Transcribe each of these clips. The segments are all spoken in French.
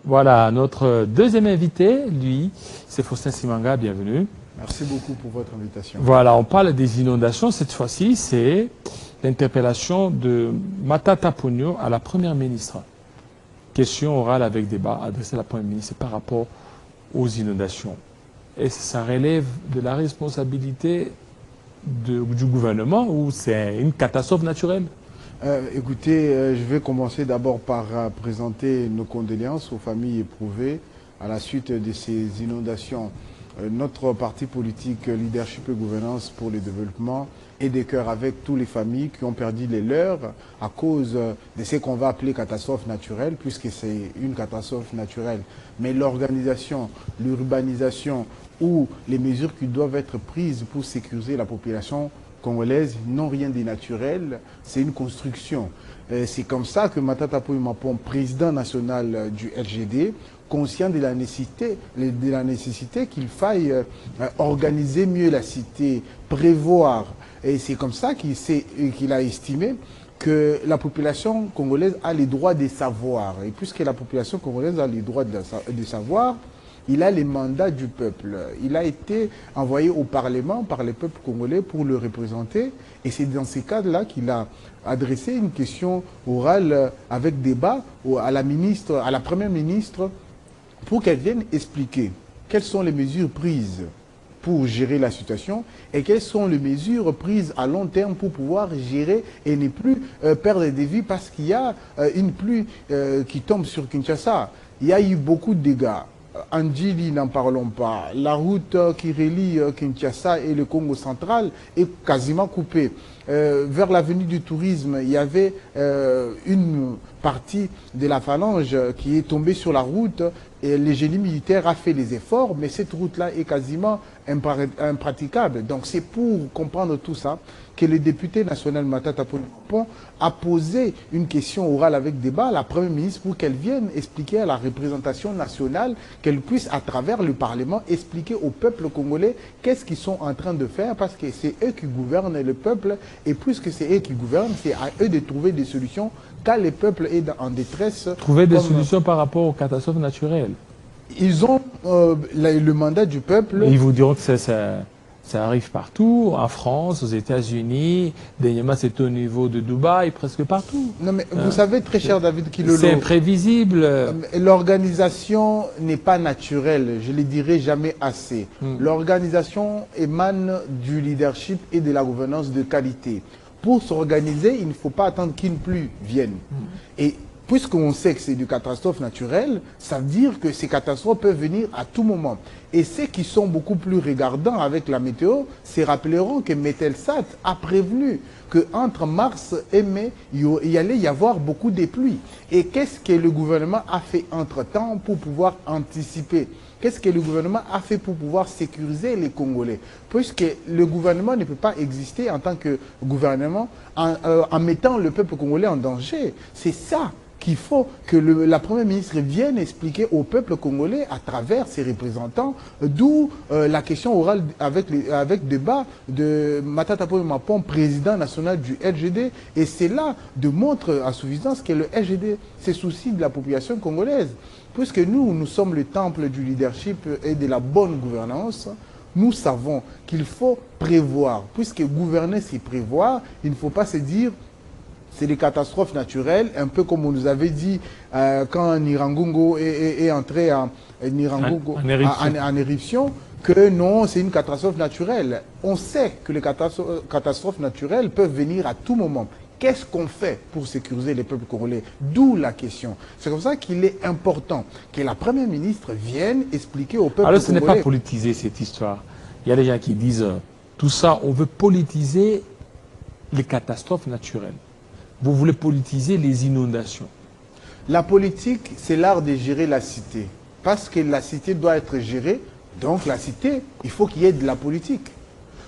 Voilà, notre deuxième invité, lui, c'est Faustin Simanga, bienvenue. Merci beaucoup pour votre invitation. Voilà, on parle des inondations. Cette fois-ci, c'est l'interpellation de Matata Ponyo à la Première ministre. Question orale avec débat adressée à la Première ministre par rapport aux inondations. Est-ce que ça relève de la responsabilité du gouvernement ou c'est une catastrophe naturelle? Écoutez, je vais commencer d'abord par présenter nos condoléances aux familles éprouvées à la suite de ces inondations. Notre parti politique Leadership et Gouvernance pour le Développement est de cœur avec toutes les familles qui ont perdu les leurs à cause de ce qu'on va appeler catastrophe naturelle, puisque c'est une catastrophe naturelle. Mais l'organisation, l'urbanisation ou les mesures qui doivent être prises pour sécuriser la population congolaise n'ont rien de naturel, c'est une construction. C'est comme ça que Matata Ponyo Mapon, président national du LGD, conscient de la nécessité qu'il faille organiser mieux la cité, prévoir. Et c'est comme ça qu'il a estimé que la population congolaise a les droits de savoir. Et puisque la population congolaise a les droits de savoir, il a les mandats du peuple. Il a été envoyé au Parlement par le peuple congolais pour le représenter. Et c'est dans ces cadres-là qu'il a adressé une question orale avec débat à la Première ministre, pour qu'elle vienne expliquer quelles sont les mesures prises pour gérer la situation et quelles sont les mesures prises à long terme pour pouvoir gérer et ne plus perdre des vies parce qu'il y a une pluie qui tombe sur Kinshasa. Il y a eu beaucoup de dégâts. Andjili, n'en parlons pas. La route qui relie Kinshasa et le Congo central est quasiment coupée. Vers l'avenue du tourisme, il y avait une partie de la phalange qui est tombée sur la route et le génie militaire a fait les efforts, mais cette route-là est quasiment impraticable. Donc c'est pour comprendre tout ça que le député national Matata Ponyo Mapon a posé une question orale avec débat à la Première ministre pour qu'elle vienne expliquer à la représentation nationale, qu'elle puisse à travers le Parlement expliquer au peuple congolais qu'est-ce qu'ils sont en train de faire, parce que c'est eux qui gouvernent le peuple et puisque c'est eux qui gouvernent, c'est à eux de trouver des solutions quand le peuple est en détresse. Trouver des solutions par rapport aux catastrophes naturelles. Ils ont le mandat du peuple. Ils vous diront que ça arrive partout, en France, aux États-Unis, dernièrement c'était au niveau de Dubaï, presque partout. Non mais vous savez, très cher David Kilolo, c'est imprévisible. L'organisation n'est pas naturelle, je ne le dirai jamais assez. L'organisation émane du leadership et de la gouvernance de qualité. Pour s'organiser, il ne faut pas attendre qu'une pluie vienne. Et puisqu'on sait que c'est des catastrophes naturelles, ça veut dire que ces catastrophes peuvent venir à tout moment. Et ceux qui sont beaucoup plus regardants avec la météo se rappelleront que Metelsat a prévenu qu'entre mars et mai, il allait y avoir beaucoup de pluies. Et qu'est-ce que le gouvernement a fait entre-temps pour pouvoir anticiper ? Qu'est-ce que le gouvernement a fait pour pouvoir sécuriser les Congolais? Puisque le gouvernement ne peut pas exister en tant que gouvernement en mettant le peuple congolais en danger. C'est ça qu'il faut que la Première ministre vienne expliquer au peuple congolais à travers ses représentants, d'où la question orale avec débat de Matata Ponyo Mapon, président national du LGD. Et c'est là de montre à suffisance que le LGD se soucie de la population congolaise. Puisque nous sommes le temple du leadership et de la bonne gouvernance, nous savons qu'il faut prévoir. Puisque gouverner, c'est prévoir, il ne faut pas se dire c'est des catastrophes naturelles, un peu comme on nous avait dit quand Nirangungo est entré en éruption, que non, c'est une catastrophe naturelle. On sait que les catastrophes naturelles peuvent venir à tout moment. Qu'est-ce qu'on fait pour sécuriser les peuples congolais? D'où la question. C'est comme ça qu'il est important que la Première ministre vienne expliquer au peuple congolais. Alors ce n'est pas politisé cette histoire. Il y a des gens qui disent tout ça, on veut politiser les catastrophes naturelles. Vous voulez politiser les inondations. La politique, c'est l'art de gérer la cité. Parce que la cité doit être gérée, donc la cité, il faut qu'il y ait de la politique.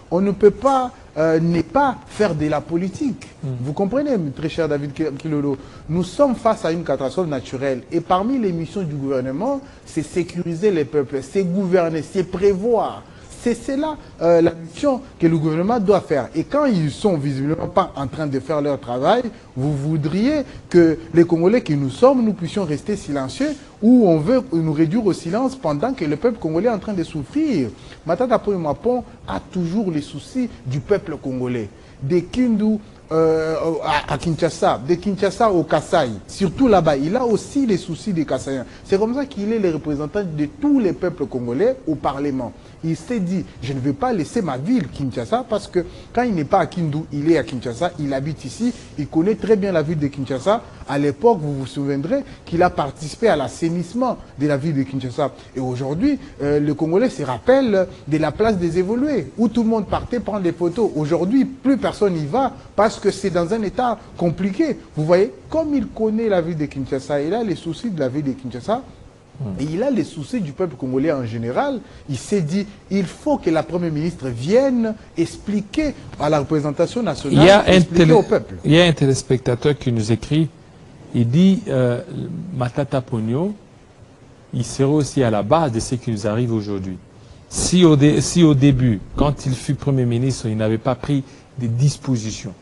On ne peut pas ne pas faire de la politique. Vous comprenez, très cher David Kilolo, nous sommes face à une catastrophe naturelle. Et parmi les missions du gouvernement, c'est sécuriser les peuples, c'est gouverner, c'est prévoir, C'est là la mission que le gouvernement doit faire. Et quand ils sont visiblement pas en train de faire leur travail, vous voudriez que les Congolais qui nous sommes, nous puissions rester silencieux, ou on veut nous réduire au silence pendant que le peuple congolais est en train de souffrir. Matata Ponyo Mapon a toujours les soucis du peuple congolais. Des Kindu à Kinshasa, de Kinshasa au Kasaï, surtout là-bas, il a aussi les soucis des Kassaïens. C'est comme ça qu'il est le représentant de tous les peuples congolais au Parlement. Il s'est dit, je ne vais pas laisser ma ville, Kinshasa, parce que quand il n'est pas à Kindu, il est à Kinshasa, il habite ici, il connaît très bien la ville de Kinshasa. À l'époque, vous vous souviendrez qu'il a participé à l'assainissement de la ville de Kinshasa. Et aujourd'hui, le Congolais se rappelle de la place des évolués, où tout le monde partait prendre des photos. Aujourd'hui, plus personne n'y va, parce que c'est dans un état compliqué. Vous voyez, comme il connaît la ville de Kinshasa, il a les soucis de la ville de Kinshasa, et il a les soucis du peuple congolais en général. Il s'est dit, il faut que la Première ministre vienne expliquer à la représentation nationale, expliquer au peuple. Il y a un téléspectateur qui nous écrit, il dit, Matata Ponyo, il serait aussi à la base de ce qui nous arrive aujourd'hui. Si au début, quand il fut Premier ministre, il n'avait pas pris des dispositions,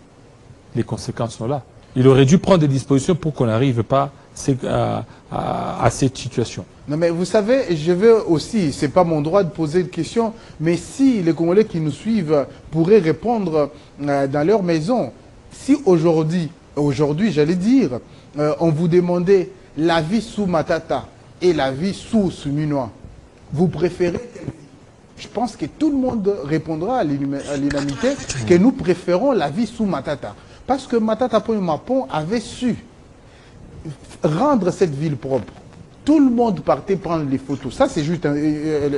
les conséquences sont là. Il aurait dû prendre des dispositions pour qu'on n'arrive pas à cette situation. Non mais vous savez, je veux aussi, c'est pas mon droit de poser une question, mais si les Congolais qui nous suivent pourraient répondre dans leur maison, si aujourd'hui, j'allais dire, on vous demandait la vie sous Matata et la vie sous Souminois, vous préférez quelle vie? Je pense que tout le monde répondra à l'unanimité que nous préférons la vie sous Matata. Parce que Matata Ponyo Mapon avait su rendre cette ville propre. Tout le monde partait prendre les photos. Ça, c'est juste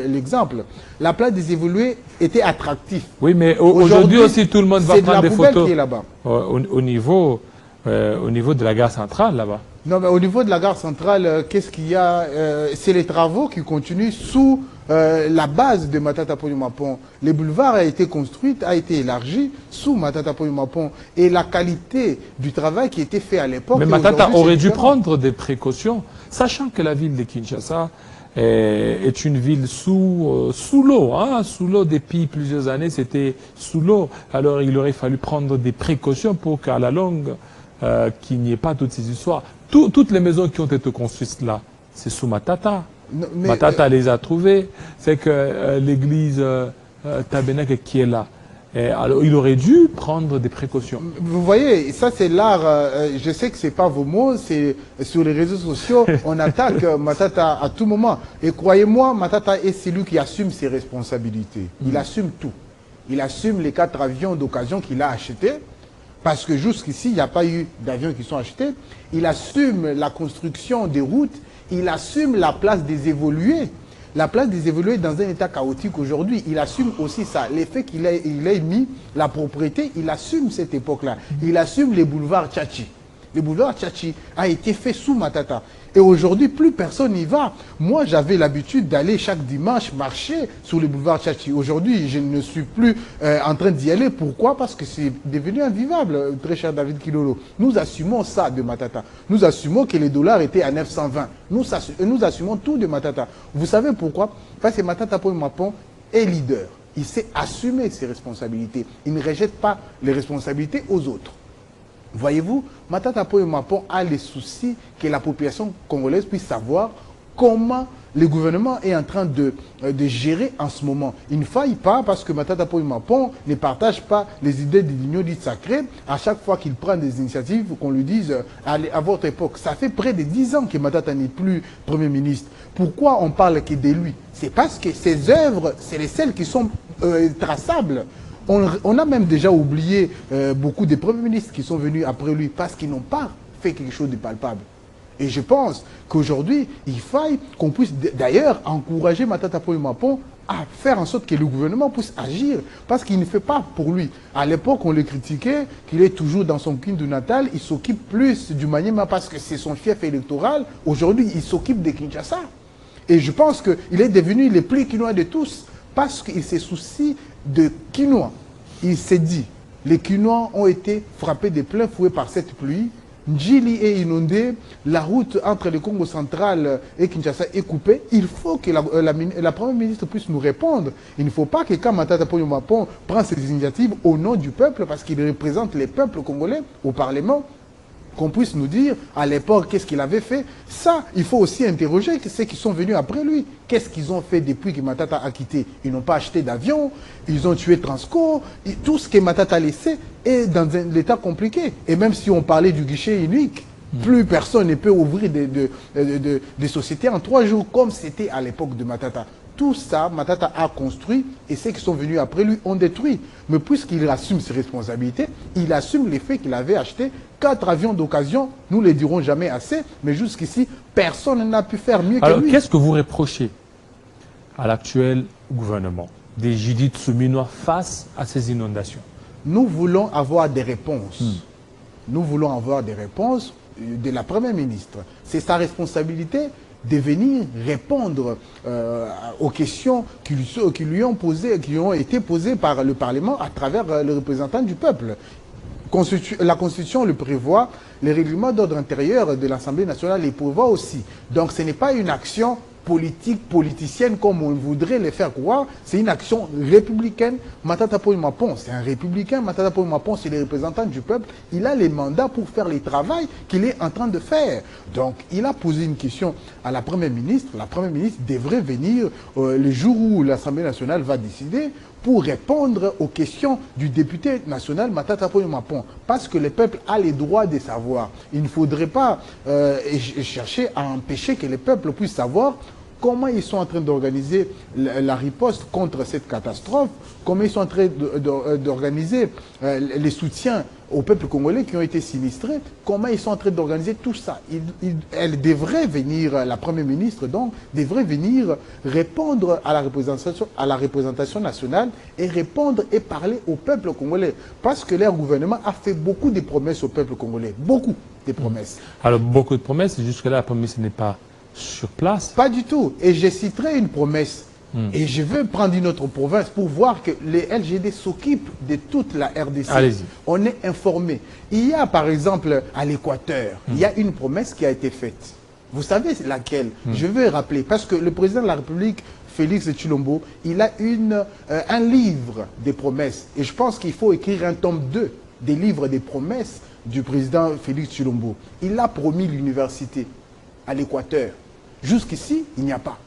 l'exemple. La place des évolués était attractive. Oui, mais aujourd'hui aussi, tout le monde va prendre des photos qui est là-bas. Au niveau de la gare centrale, là-bas. Non, mais au niveau de la gare centrale, qu'est-ce qu'il y a? C'est les travaux qui continuent sous la base de Matata Ponyo Mapon. Le boulevard a été construit, a été élargi sous Matata Ponyo Mapon. Et la qualité du travail qui était fait à l'époque... Mais Matata aurait dû prendre des précautions, sachant que la ville de Kinshasa est une ville sous l'eau. Hein, sous l'eau depuis plusieurs années, c'était sous l'eau. Alors il aurait fallu prendre des précautions pour qu'à la longue, qu'il n'y ait pas toutes ces histoires. Toutes les maisons qui ont été construites là, c'est sous Matata. Non, Matata les a trouvées. C'est que l'église Tabernacle qui est là. Alors, il aurait dû prendre des précautions. Vous voyez, ça c'est l'art. Je sais que ce n'est pas vos mots, c'est sur les réseaux sociaux. On attaque Matata à tout moment. Et croyez-moi, Matata est celui qui assume ses responsabilités. Il assume tout. Il assume les 4 avions d'occasion qu'il a achetés. Parce que jusqu'ici, il n'y a pas eu d'avions qui sont achetés. Il assume la construction des routes. Il assume la place des évolués. La place des évolués dans un état chaotique aujourd'hui. Il assume aussi ça. L'effet qu'il a mis, la propriété, il assume cette époque-là. Il assume les boulevards Tchachi. Le boulevard Tchachi a été fait sous Matata. Et aujourd'hui, plus personne n'y va. Moi, j'avais l'habitude d'aller chaque dimanche marcher sur le boulevard Tchachi. Aujourd'hui, je ne suis plus en train d'y aller. Pourquoi? Parce que c'est devenu invivable, très cher David Kilolo. Nous assumons ça de Matata. Nous assumons que les dollars étaient à 920. Nous assumons tout de Matata. Vous savez pourquoi? Parce que Matata Ponyo Mapon est leader. Il sait assumer ses responsabilités. Il ne rejette pas les responsabilités aux autres. Voyez-vous, Matata Ponyo Mapon a les soucis que la population congolaise puisse savoir comment le gouvernement est en train de gérer en ce moment. Il ne faille pas parce que Matata Ponyo Mapon ne partage pas les idées de l'Union dite sacrée. À chaque fois qu'il prend des initiatives, qu'on lui dise à votre époque. Ça fait près de 10 ans que Matata n'est plus Premier ministre. Pourquoi on parle que de lui? C'est parce que ses œuvres, c'est les celles qui sont traçables. On a même déjà oublié beaucoup de premiers ministres qui sont venus après lui parce qu'ils n'ont pas fait quelque chose de palpable. Et je pense qu'aujourd'hui, il faille qu'on puisse d'ailleurs encourager Matata Ponyo Mapon à faire en sorte que le gouvernement puisse agir parce qu'il ne fait pas pour lui. À l'époque, on le critiquait, qu'il est toujours dans son Kindu natal, il s'occupe plus du Maniema parce que c'est son fief électoral. Aujourd'hui, il s'occupe de Kinshasa. Et je pense qu'il est devenu le plus quinois de tous parce qu'il se soucie de quinois. Il s'est dit, les quinois ont été frappés de plein fouet par cette pluie. Ndjili est inondée, la route entre le Congo central et Kinshasa est coupée. Il faut que la Première ministre puisse nous répondre. Il ne faut pas que quand Matata Ponyo Mapon prend ces initiatives au nom du peuple, parce qu'il représente les peuples congolais au Parlement, qu'on puisse nous dire à l'époque qu'est-ce qu'il avait fait. Ça, il faut aussi interroger ceux qui sont venus après lui. Qu'est-ce qu'ils ont fait depuis que Matata a quitté? Ils n'ont pas acheté d'avion, ils ont tué Transco, et tout ce que Matata a laissé est dans un état compliqué. Et même si on parlait du guichet unique, plus personne ne peut ouvrir des sociétés en 3 jours comme c'était à l'époque de Matata. Tout ça, Matata a construit et ceux qui sont venus après lui ont détruit. Mais puisqu'il assume ses responsabilités, il assume les faits qu'il avait acheté 4 avions d'occasion. Nous ne les dirons jamais assez, mais jusqu'ici, personne n'a pu faire mieux que lui. Alors, qu'est-ce que vous reprochez à l'actuel gouvernement des Judith Souminois face à ces inondations? Nous voulons avoir des réponses. Nous voulons avoir des réponses de la Première ministre. C'est sa responsabilité de venir répondre aux questions qui lui ont été posées par le Parlement à travers le représentant du peuple. La Constitution le prévoit, les règlements d'ordre intérieur de l'Assemblée nationale les prévoient aussi. Donc ce n'est pas une action politique, politicienne comme on voudrait les faire croire, c'est une action républicaine. Matata Ponyo Mapon, c'est un républicain. Matata Ponyo Mapon, c'est le représentant du peuple. Il a les mandats pour faire le travail qu'il est en train de faire. Donc, il a posé une question à la Première ministre. La Première ministre devrait venir le jour où l'Assemblée nationale va décider pour répondre aux questions du député national Matata Ponyo Mapon. Parce que le peuple a les droits de savoir. Il ne faudrait pas chercher à empêcher que le peuple puisse savoir comment ils sont en train d'organiser la riposte contre cette catastrophe, comment ils sont en train d'organiser les soutiens au peuple congolais qui ont été sinistrés, comment ils sont en train d'organiser tout ça. Elle devrait venir, la Première ministre donc, devrait venir répondre à la représentation nationale et répondre et parler au peuple congolais. Parce que leur gouvernement a fait beaucoup de promesses au peuple congolais, beaucoup de promesses. Alors beaucoup de promesses, jusque-là la promesse n'est pas sur place? Pas du tout. Et je citerai une promesse. Et je veux prendre une autre province pour voir que les LGD s'occupent de toute la RDC. Allez-y. On est informé. Il y a par exemple à l'Équateur, il y a une promesse qui a été faite. Vous savez laquelle? Je veux rappeler, parce que le président de la République, Félix Tshilombo, il a un livre des promesses. Et je pense qu'il faut écrire un tome 2 des livres des promesses du président Félix Tshilombo. Il a promis l'université à l'Équateur. Jusqu'ici, il n'y a pas.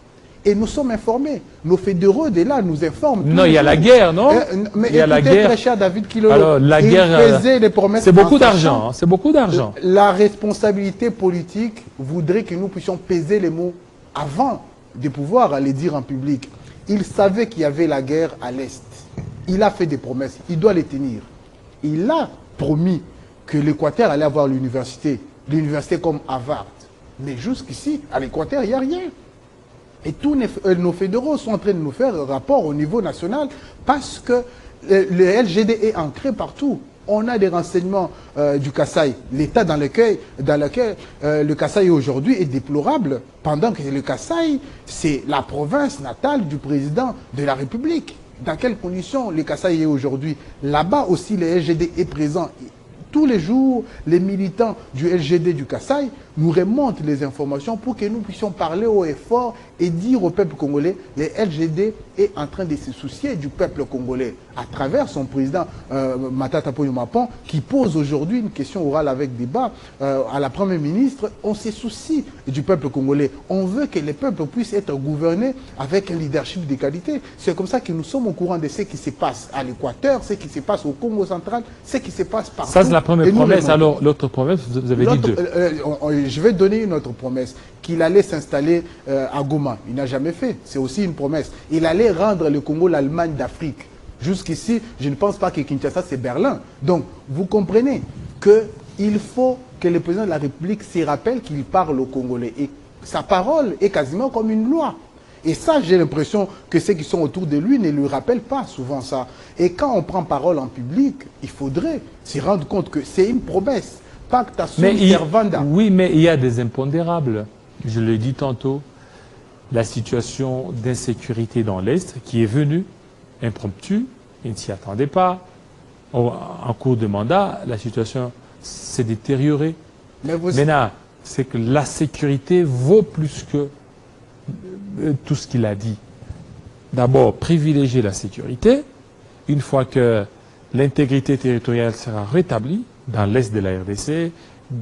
Et nous sommes informés. Nos fédéraux de là nous informent. Non, il y a la guerre, non? Mais il y a la guerre. Très cher David Kilolo, alors, la guerre, c'est beaucoup d'argent. C'est beaucoup d'argent. La responsabilité politique voudrait que nous puissions peser les mots avant de pouvoir les dire en public. Il savait qu'il y avait la guerre à l'Est. Il a fait des promesses. Il doit les tenir. Il a promis que l'Équateur allait avoir l'université comme Harvard. Mais jusqu'ici, à l'Équateur, il n'y a rien. Et tous nos fédéraux sont en train de nous faire un rapport au niveau national parce que le LGD est ancré partout. On a des renseignements du Kasaï. L'état dans lequel le Kasaï aujourd'hui est déplorable, pendant que le Kasaï, c'est la province natale du président de la République. Dans quelles conditions le Kasaï est aujourd'hui? Là-bas aussi, le LGD est présent. Tous les jours, les militants du LGD du Kasaï nous remontent les informations pour que nous puissions parler haut et fort et dire au peuple congolais, le LGD est en train de se soucier du peuple congolais à travers son président Matata Ponyo Mapon qui pose aujourd'hui une question orale avec débat à la Première ministre. On se soucie du peuple congolais. On veut que le peuple puisse être gouverné avec un leadership de qualité. C'est comme ça que nous sommes au courant de ce qui se passe à l'Équateur, ce qui se passe au Congo central, ce qui se passe partout. Ça, c'est la première promesse. Alors, l'autre promesse, vous avez dit 2. Je vais donner une autre promesse, qu'il allait s'installer à Goma. Il n'a jamais fait. C'est aussi une promesse. Il allait rendre le Congo l'Allemagne d'Afrique. Jusqu'ici, je ne pense pas que Kinshasa, c'est Berlin. Donc, vous comprenez qu'il faut que le président de la République se rappelle qu'il parle aux Congolais. Et sa parole est quasiment comme une loi. Et ça, j'ai l'impression que ceux qui sont autour de lui ne lui rappellent pas souvent ça. Et quand on prend parole en public, il faudrait se rendre compte que c'est une promesse. Pacta sunt servanda. Oui, mais il y a des impondérables. Je l'ai dit tantôt, la situation d'insécurité dans l'Est qui est venue impromptue, il ne s'y attendait pas. En cours de mandat, la situation s'est détériorée. Maintenant, c'est que la sécurité vaut plus que tout ce qu'il a dit. D'abord, privilégier la sécurité. Une fois que l'intégrité territoriale sera rétablie dans l'est de la RDC,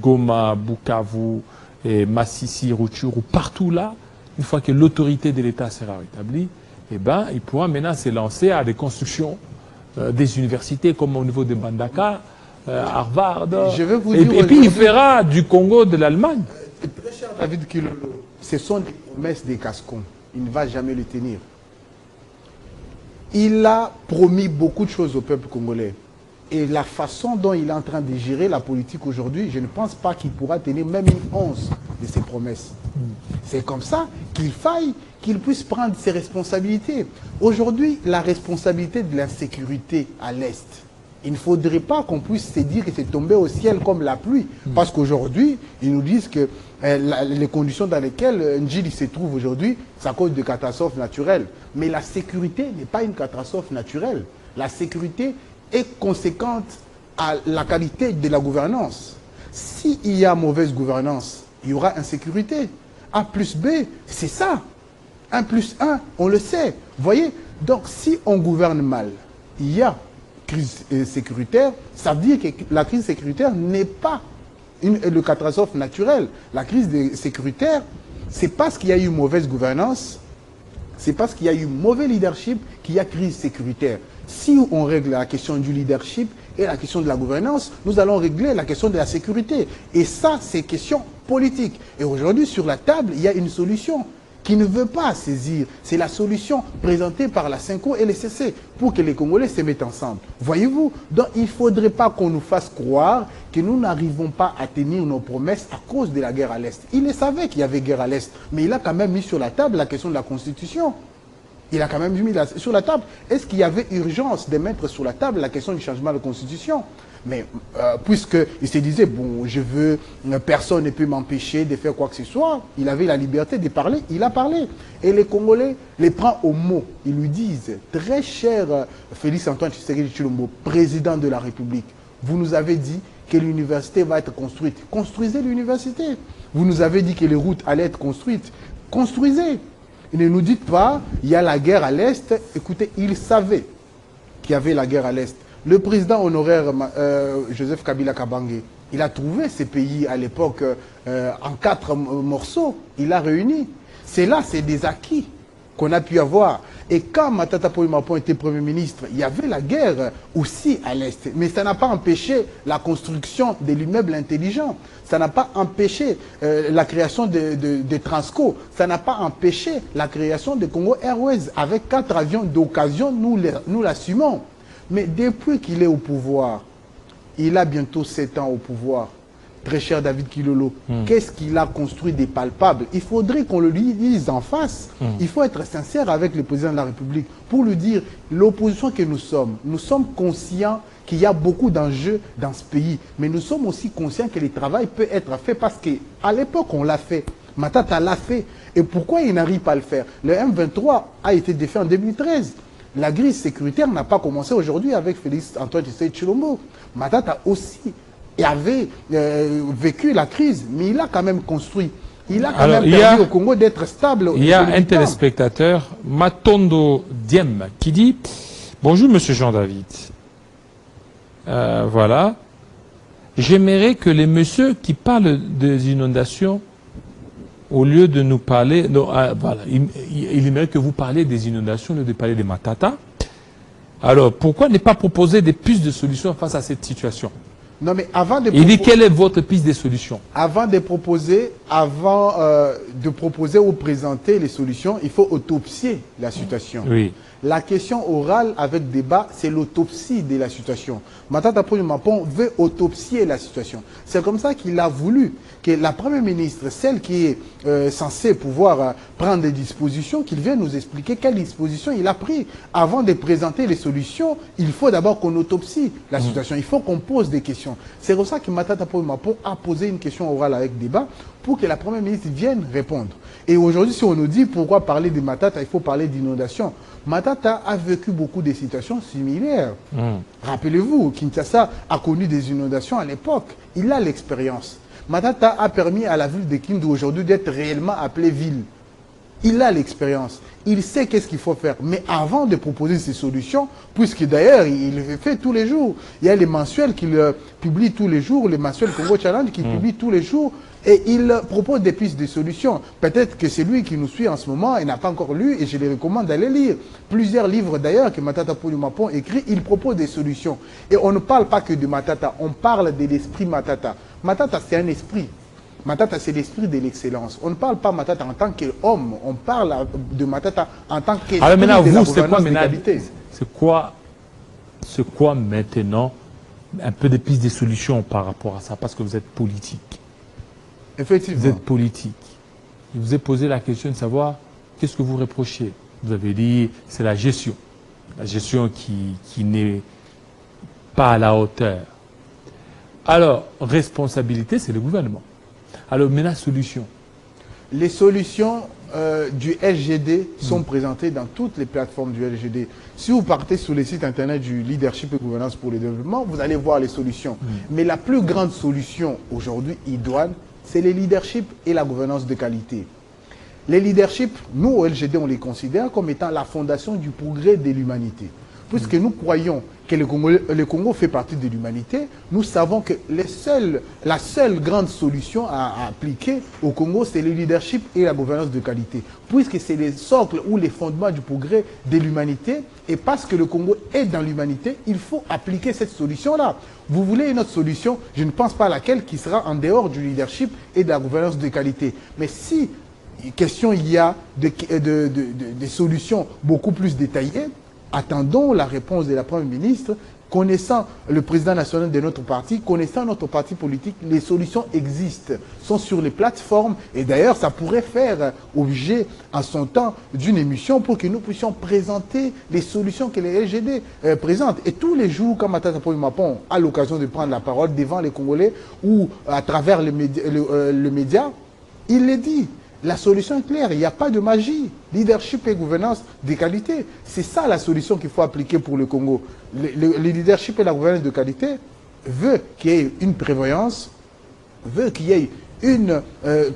Goma, Bukavu, et Massissi, Rutshuru, partout là, une fois que l'autorité de l'État sera rétablie, eh ben, il pourra maintenant se lancer à des constructions des universités comme au niveau de Bandaka, Harvard. Et puis il fera du Congo de l'Allemagne. Très cher David Kilolo, ce sont des promesses des Gascons. Il ne va jamais les tenir. Il a promis beaucoup de choses au peuple congolais. Et la façon dont il est en train de gérer la politique aujourd'hui, je ne pense pas qu'il pourra tenir même une once de ses promesses. C'est comme ça qu'il faille qu'il puisse prendre ses responsabilités. Aujourd'hui, la responsabilité de l'insécurité à l'Est, il ne faudrait pas qu'on puisse se dire que c'est tombé au ciel comme la pluie. Parce qu'aujourd'hui, ils nous disent que les conditions dans lesquelles Ndjili se trouve aujourd'hui, c'est à cause de catastrophes naturelles. Mais la sécurité n'est pas une catastrophe naturelle. La sécurité est conséquente à la qualité de la gouvernance. S'il y a mauvaise gouvernance, il y aura insécurité. A plus B, c'est ça. 1 plus 1, on le sait. Vous voyez? Donc, si on gouverne mal, il y a crise sécuritaire, ça veut dire que la crise sécuritaire n'est pas une catastrophe naturelle. La crise sécuritaire, c'est parce qu'il y a eu mauvaise gouvernance, c'est parce qu'il y a eu mauvais leadership qu'il y a crise sécuritaire. Si on règle la question du leadership et la question de la gouvernance, nous allons régler la question de la sécurité. Et ça, c'est question politique. Et aujourd'hui, sur la table, il y a une solution qui ne veut pas saisir. C'est la solution présentée par la CENCO et les CC pour que les Congolais se mettent ensemble. Voyez-vous? Donc, il ne faudrait pas qu'on nous fasse croire que nous n'arrivons pas à tenir nos promesses à cause de la guerre à l'Est. Il le savait qu'il y avait guerre à l'Est, mais il a quand même mis sur la table la question de la Constitution. Il a quand même mis sur la table. Est-ce qu'il y avait urgence de mettre sur la table la question du changement de constitution? Mais puisqu'il se disait, bon, personne ne peut m'empêcher de faire quoi que ce soit, il avait la liberté de parler, il a parlé. Et les Congolais les prennent au mot. Ils lui disent, très cher Félix Antoine Tshisekedi Tshilombo, président de la République, vous nous avez dit que l'université va être construite. Construisez l'université. Vous nous avez dit que les routes allaient être construites. Construisez. Et ne nous dites pas, il y a la guerre à l'Est. Écoutez, il savait qu'il y avait la guerre à l'Est. Le président honoraire Joseph Kabila Kabange, il a trouvé ces pays à l'époque en 4 morceaux. Il a réuni. C'est là, c'est des acquis qu'on a pu avoir. Et quand Matata Pouimapo était Premier ministre, il y avait la guerre aussi à l'Est. Mais ça n'a pas empêché la construction de l'immeuble intelligent. Ça n'a pas empêché la création de Transco. Ça n'a pas empêché la création de Congo Airways. Avec 4 avions d'occasion, nous l'assumons. Mais depuis qu'il est au pouvoir, il a bientôt 7 ans au pouvoir, très cher David Kilolo, qu'est-ce qu'il a construit des palpables? Il faudrait qu'on le lui dise en face. Il faut être sincère avec le président de la République pour lui dire, l'opposition que nous sommes conscients qu'il y a beaucoup d'enjeux dans ce pays. Mais nous sommes aussi conscients que le travail peut être fait parce qu'à l'époque, on l'a fait. Matata l'a fait. Et pourquoi il n'arrive pas à le faire? Le M23 a été défait en 2013. La crise sécuritaire n'a pas commencé aujourd'hui avec Félix Antoine Tshisekedi Tshilombo. Matata aussi avait vécu la crise, mais il a quand même construit. Il a quand même permis au Congo d'être stable. Il y a un téléspectateur, Matondo Diem, qui dit « Bonjour, monsieur Jean-David. Voilà. J'aimerais que les messieurs qui parlent des inondations, au lieu de nous parler... voilà, il aimerait que vous parliez des inondations, au lieu de parler des Matata. Alors, pourquoi ne pas proposer des pistes de solutions face à cette situation ?» Non, mais avant de Il dit, quelle est votre piste de solution? Avant de proposer ou présenter les solutions, il faut autopsier la situation. Oui. La question orale avec débat, c'est l'autopsie de la situation. Matata Pouimapo veut autopsier la situation. C'est comme ça qu'il a voulu que la Première ministre, celle qui est censée pouvoir prendre des dispositions, qu'il vienne nous expliquer quelles dispositions il a pris. Avant de présenter les solutions, il faut d'abord qu'on autopsie la situation. Il faut qu'on pose des questions. C'est comme ça que Matata Pouimapo a posé une question orale avec débat pour que la Première ministre vienne répondre. Et aujourd'hui, si on nous dit pourquoi parler de Matata, il faut parler d'inondation. Matata a vécu beaucoup de situations similaires. Rappelez-vous, Kinshasa a connu des inondations à l'époque. Il a l'expérience. Matata a permis à la ville de Kindu aujourd'hui d'être réellement appelée ville. Il a l'expérience, il sait qu'est-ce qu'il faut faire. Mais avant de proposer ces solutions, puisque d'ailleurs il le fait tous les jours, il y a les mensuels qu'il publie tous les jours, les mensuels Congo Challenge qu'il publie tous les jours, et il propose des pistes de solutions. Peut-être que c'est lui qui nous suit en ce moment et n'a pas encore lu, et je les recommande d'aller lire. Plusieurs livres d'ailleurs que Matata Ponyo Mapon écrit, il propose des solutions. Et on ne parle pas que de Matata, on parle de l'esprit Matata. Matata, c'est un esprit. Matata, c'est l'esprit de l'excellence. On ne parle pas Matata en tant qu'homme, on parle de Matata en tant qu'esprit de la gouvernance de qualité. C'est quoi maintenant un peu des pistes de solutions par rapport à ça, parce que vous êtes politique. Effectivement. Vous êtes politique. Je vous ai posé la question de savoir qu'est-ce que vous reprochez. Vous avez dit c'est la gestion. La gestion qui n'est pas à la hauteur. Alors, responsabilité, c'est le gouvernement. Alors, mais la solution. Les solutions du LGD sont présentées dans toutes les plateformes du LGD. Si vous partez sur le site internet du Leadership et Gouvernance pour le Développement, vous allez voir les solutions. Mais la plus grande solution aujourd'hui, idoine, c'est le leadership et la gouvernance de qualité. Les leaderships, nous au LGD, on les considère comme étant la fondation du progrès de l'humanité. Puisque nous croyons que le Congo fait partie de l'humanité, nous savons que la seule grande solution à appliquer au Congo, c'est le leadership et la gouvernance de qualité. Puisque c'est les socles ou les fondements du progrès de l'humanité, et parce que le Congo est dans l'humanité, il faut appliquer cette solution-là. Vous voulez une autre solution, je ne pense pas à laquelle, qui sera en dehors du leadership et de la gouvernance de qualité. Mais si question il y a des solutions beaucoup plus détaillées, attendons la réponse de la Première ministre. Connaissant le président national de notre parti, connaissant notre parti politique, les solutions existent, sont sur les plateformes. Et d'ailleurs, ça pourrait faire objet en son temps d'une émission pour que nous puissions présenter les solutions que les LGD présentent. Et tous les jours, quand Matata Ponyo Mapon a l'occasion de prendre la parole devant les Congolais ou à travers le média, il les dit. La solution est claire, il n'y a pas de magie. Leadership et gouvernance de qualité. C'est ça la solution qu'il faut appliquer pour le Congo. Le leadership et la gouvernance de qualité veut qu'il y ait une prévoyance, veut qu'il y ait une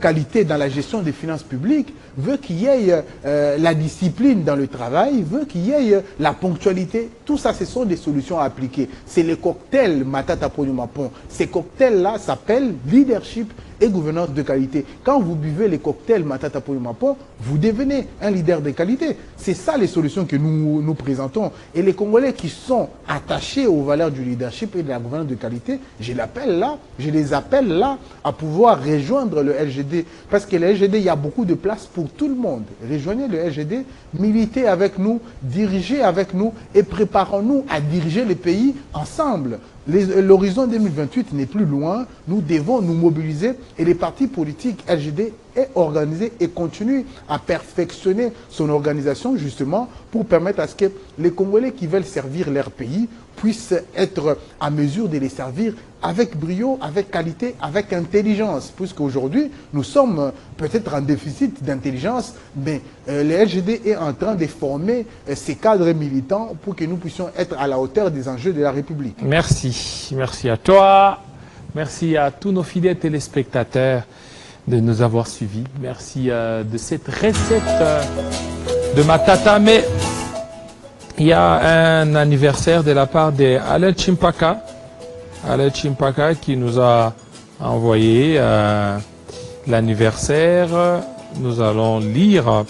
qualité dans la gestion des finances publiques, veut qu'il y ait la discipline dans le travail, veut qu'il y ait la ponctualité. Tout ça, ce sont des solutions à appliquer. C'est le cocktail Matata Ponyo Mapon. Ces cocktails-là s'appellent leadership et gouvernance de qualité. Quand vous buvez les cocktails Matata Ponyo Mapon, vous devenez un leader de qualité. C'est ça les solutions que nous présentons. Et les Congolais qui sont attachés aux valeurs du leadership et de la gouvernance de qualité, je les appelle là à pouvoir rejoindre le LGD. Parce que le LGD, il y a beaucoup de place pour tout le monde. Rejoignez le LGD, militez avec nous, dirigez avec nous et préparons-nous à diriger le pays ensemble. L'horizon 2028 n'est plus loin, nous devons nous mobiliser et les partis politiques LGD est organisé et continue à perfectionner son organisation justement pour permettre à ce que les Congolais qui veulent servir leur pays puissent être à mesure de les servir avec brio, avec qualité, avec intelligence. Puisqu'aujourd'hui, nous sommes peut-être en déficit d'intelligence, mais le LGD est en train de former ces cadres militants pour que nous puissions être à la hauteur des enjeux de la République. Merci. Merci à toi. Merci à tous nos fidèles téléspectateurs de nous avoir suivis. Merci de cette recette de Matata. Mais il y a un anniversaire de la part d'Alain Chimpaka. Alain Chimpaka qui nous a envoyé l'anniversaire. Nous allons lire